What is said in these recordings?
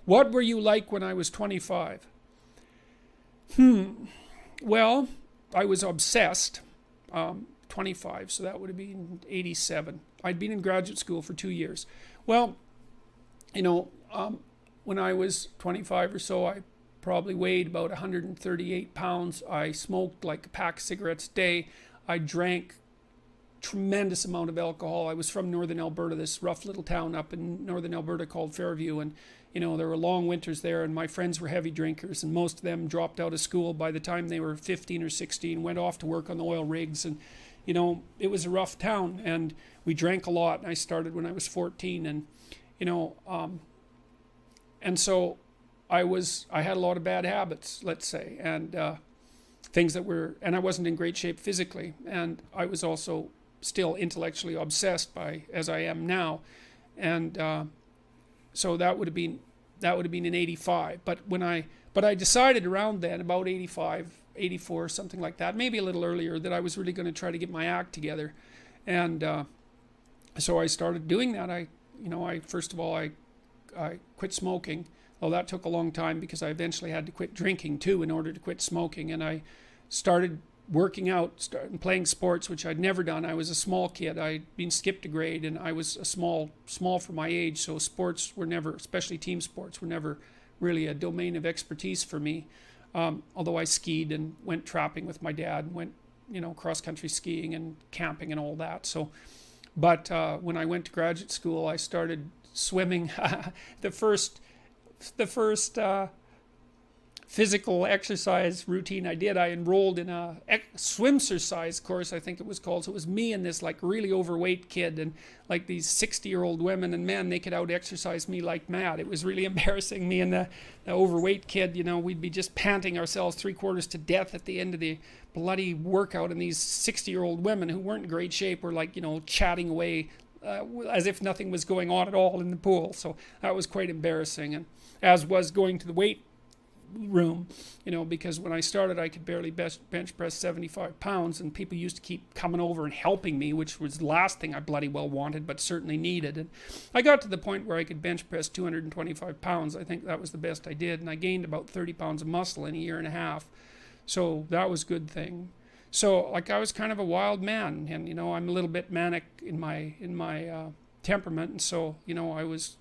What were you like when I was 25? Well, I was obsessed. 25, so that would have been 87. I'd been in graduate school for 2 years. Well, you know, when I was 25 or so, I probably weighed about 138 pounds. I smoked like a pack of cigarettes a day. I drank tremendous amount of alcohol. I was from northern Alberta, this rough little town up in northern Alberta called Fairview, and there were long winters there, and my friends were heavy drinkers, and most of them dropped out of school by the time they were 15 or 16, went off to work on the oil rigs, and it was a rough town, and we drank a lot. I started when I was 14, and and so I had a lot of bad habits, let's say, and things that were, and I wasn't in great shape physically, and I was also still intellectually obsessed by, as I am now, and so that would have been in 85. But I decided around then, about 85, 84, something like that, maybe a little earlier, that I was really going to try to get my act together, and so I started doing that. I first of all I quit smoking. Well, that took a long time because I eventually had to quit drinking too in order to quit smoking, and I started working out, started playing sports, which I'd never done. I was a small kid. I'd been skipped a grade, and I was a small for my age, so sports were never, especially team sports, were never really a domain of expertise for me. Although I skied and went trapping with my dad, and went cross-country skiing and camping and all that. So, but when I went to graduate school, I started swimming. the first physical exercise routine I did, I enrolled in a swimsercise course, I think it was called. So it was me and this like really overweight kid, and like these 60-year-old women and men, they could out exercise me like mad. It was really embarrassing. Me and the overweight kid, we'd be just panting ourselves 3/4 to death at the end of the bloody workout, and these 60-year-old women who weren't in great shape were like chatting away as if nothing was going on at all in the pool. So that was quite embarrassing, and as was going to the weight room, because when I started I could barely bench press 75 pounds, and people used to keep coming over and helping me, which was the last thing I bloody well wanted, but certainly needed. And I got to the point where I could bench press 225 pounds. I think that was the best I did, and I gained about 30 pounds of muscle in a year and a half. So that was a good thing. So like I was kind of a wild man, and I'm a little bit manic in my temperament, and so I was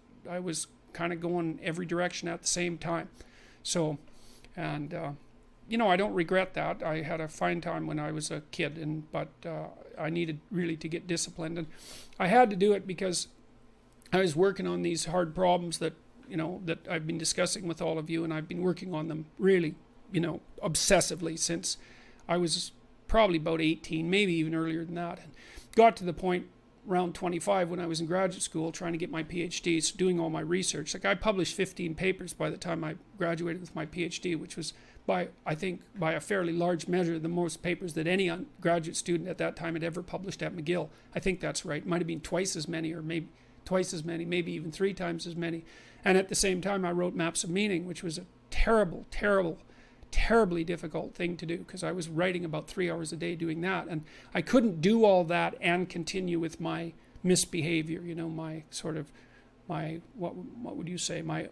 kind of going every direction at the same time. So, and I don't regret that. I had a fine time when I was a kid, but I needed really to get disciplined, and I had to do it because I was working on these hard problems that that I've been discussing with all of you, and I've been working on them really obsessively since I was probably about 18, maybe even earlier than that, and got to the point around 25 when I was in graduate school trying to get my PhD, so doing all my research. Like I published 15 papers by the time I graduated with my PhD, which was I think by a fairly large measure the most papers that any graduate student at that time had ever published at McGill. I think that's right. It might have been twice as many, or maybe twice as many, maybe even 3 times as many. And at the same time I wrote Maps of Meaning, which was a terribly difficult thing to do, because I was writing about 3 hours a day doing that, and I couldn't do all that and continue with my misbehavior, my sort of what would you say, my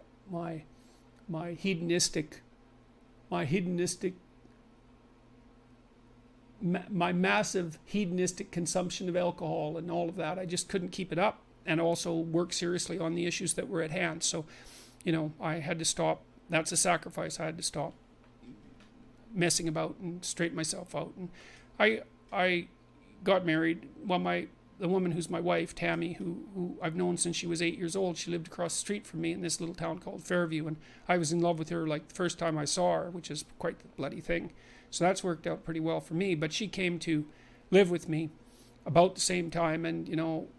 massive hedonistic consumption of alcohol and all of that. I just couldn't keep it up, and also work seriously on the issues that were at hand. So I had to stop. That's a sacrifice. I had to stop messing about and straighten myself out. And I got married. Well, the woman who's my wife, Tammy, who I've known since she was 8 years old, she lived across the street from me in this little town called Fairview, and I was in love with her like the first time I saw her, which is quite the bloody thing. So that's worked out pretty well for me. But she came to live with me about the same time, and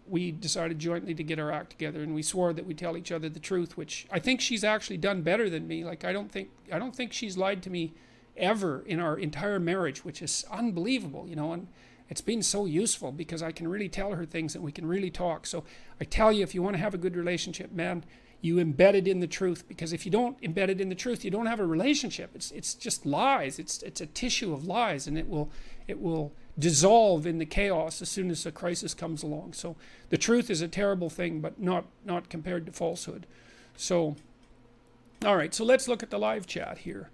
we decided jointly to get our act together, and we swore that we'd tell each other the truth, which I think she's actually done better than me. Like I don't think she's lied to me ever in our entire marriage, which is unbelievable, and it's been so useful because I can really tell her things and we can really talk. So I tell you, if you want to have a good relationship, man, you embed it in the truth, because if you don't embed it in the truth, you don't have a relationship. It's just lies. It's a tissue of lies, and it will dissolve in the chaos as soon as a crisis comes along. So the truth is a terrible thing, but not compared to falsehood. So All right, so let's look at the live chat here.